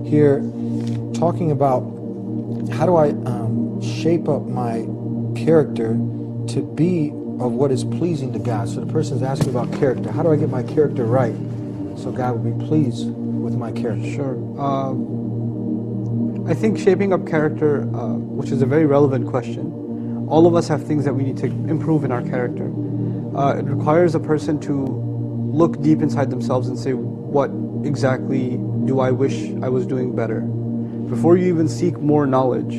here talking about how do I shape up my character to be of what is pleasing to God. So the person is asking about character. How do I get my character right so God will be pleased with my character? Sure. I think shaping up character, which is a very relevant question, all of us have things that we need to improve in our character. It requires a person to look deep inside themselves and say, what exactly do I wish I was doing better? Before you even seek more knowledge,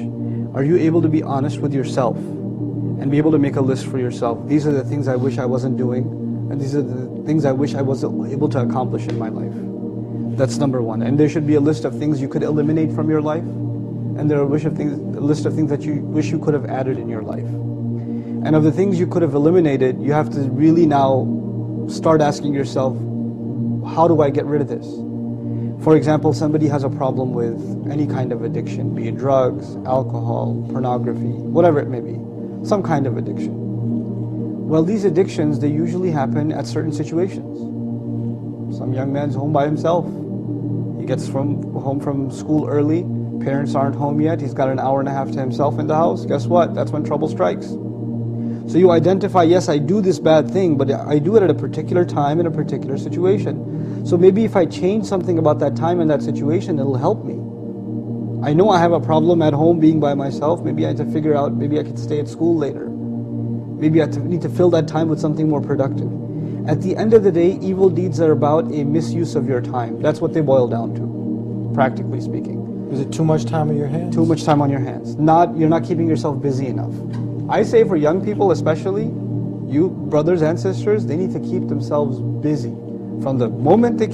are you able to be honest with yourself and be able to make a list for yourself? These are the things I wish I wasn't doing, and these are the things I wish I was able to accomplish in my life. That's number one. And there should be a list of things you could eliminate from your life, and there are a list of things that you wish you could have added in your life. And of the things you could have eliminated, you have to really now start asking yourself, how do I get rid of this? For example, somebody has a problem with any kind of addiction, be it drugs, alcohol, pornography, whatever it may be, some kind of addiction. Well, these addictions, they usually happen at certain situations. Some young man's home by himself. He gets home from school early, parents aren't home yet, he's got an hour and a half to himself in the house. Guess what? That's when trouble strikes. So you identify, yes, I do this bad thing, but I do it at a particular time in a particular situation. So maybe if I change something about that time and that situation, it'll help me. I know I have a problem at home being by myself. Maybe I have to figure out, maybe I could stay at school later. Maybe I need to fill that time with something more productive. At the end of the day, evil deeds are about a misuse of your time. That's what they boil down to, practically speaking. Is it too much time on your hands? Too much time on your hands. You're not keeping yourself busy enough. I say for young people especially, you brothers and sisters, they need to keep themselves busy. From the moment they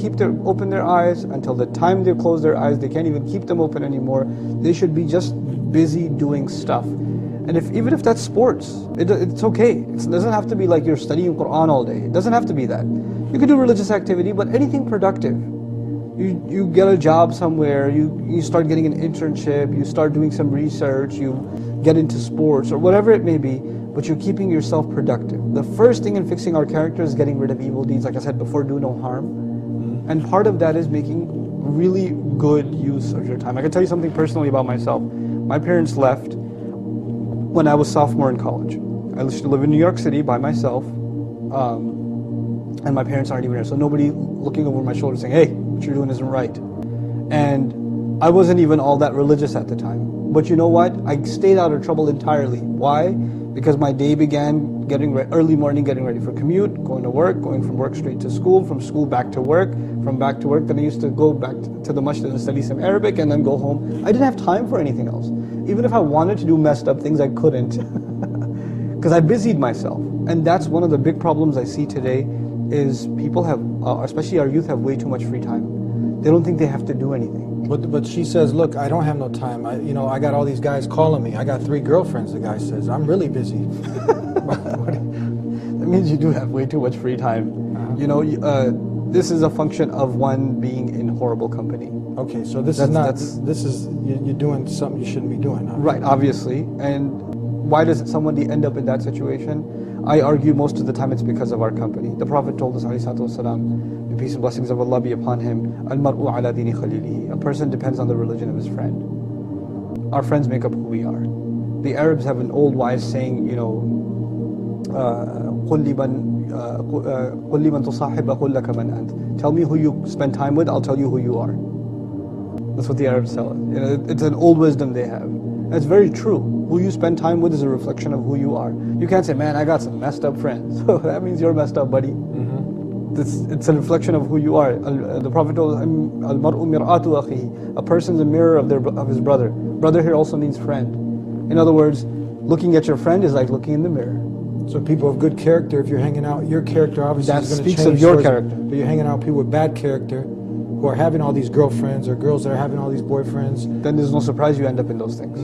open their eyes until the time they close their eyes, they can't even keep them open anymore. They should be just busy doing stuff. And even if that's sports, it's okay. It doesn't have to be like you're studying Qur'an all day. It doesn't have to be that. You can do religious activity, but anything productive. You get a job somewhere, you start getting an internship, you start doing some research, you get into sports or whatever it may be, but you're keeping yourself productive. The first thing in fixing our character is getting rid of evil deeds. Like I said before, do no harm. And part of that is making really good use of your time. I can tell you something personally about myself. My parents left when I was sophomore in college. I used to live in New York City by myself, and my parents aren't even here. So nobody looking over my shoulder saying, hey, what you're doing isn't right. And I wasn't even all that religious at the time. But you know what? I stayed out of trouble entirely. Why? Because my day began early morning, getting ready for commute, going to work, going from work straight to school, from school back to work, from back to work, then I used to go back to the masjid and study some Arabic and then go home. I didn't have time for anything else. Even if I wanted to do messed up things, I couldn't. Because I busied myself. And that's one of the big problems I see today is people have, especially our youth, have way too much free time. They don't think they have to do anything. But she says, look, I don't have no time. I got all these guys calling me. I got 3 girlfriends, the guy says. I'm really busy. That means you do have way too much free time. This is a function of one being in horrible company. Okay, so you're doing something you shouldn't be doing. Huh? Right, obviously. And why does somebody end up in that situation? I argue most of the time it's because of our company. The Prophet told us, ﷺ, the peace and blessings of Allah be upon him, Al-mar'u ala dini khalilihi. A person depends on the religion of his friend. Our friends make up who we are. The Arabs have an old wise saying, قُلْ لِمَنْ تُصَاحِبَ قُلْ لَكَ مَنْ أَنْتَ. Tell me who you spend time with, I'll tell you who you are. That's what the Arabs tell us. It's an old wisdom they have. And it's very true. Who you spend time with is a reflection of who you are. You can't say, man, I got some messed up friends. That means you're messed up, buddy. It's a reflection of who you are. The Prophet told us, Al-mar'u mir'atu akhihi. A person's a mirror of his brother. Brother here also means friend. In other words, looking at your friend is like looking in the mirror. So people of good character, if you're hanging out, your character obviously that is going to change. speaks of your character. But you're hanging out with people with bad character, who are having all these girlfriends or girls that are having all these boyfriends. Then there's no surprise you end up in those things.